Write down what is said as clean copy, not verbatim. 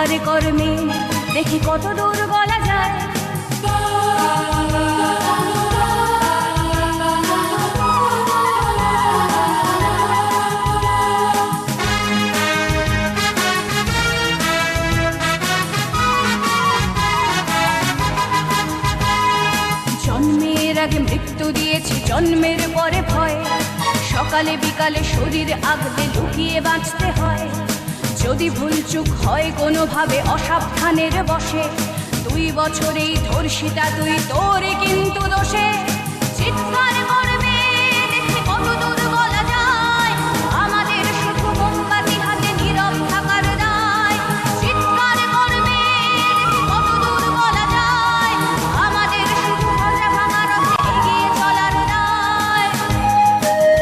কথার কর্মে দেখি কত দূর বলা যায়। জন্মের আগে মৃত্যু দিয়েছি, জন্মের পরে ভয়। সকালে বিকালে শরীর আগলে লুকিয়ে বাঁচতে হয়। যদি ভুলচুক হয় কোনোভাবে অসাবধানের বশে, 2 বছরেই ধর্ষিতা তুই, তোরে কিন্তু দোষে চিৎকার করে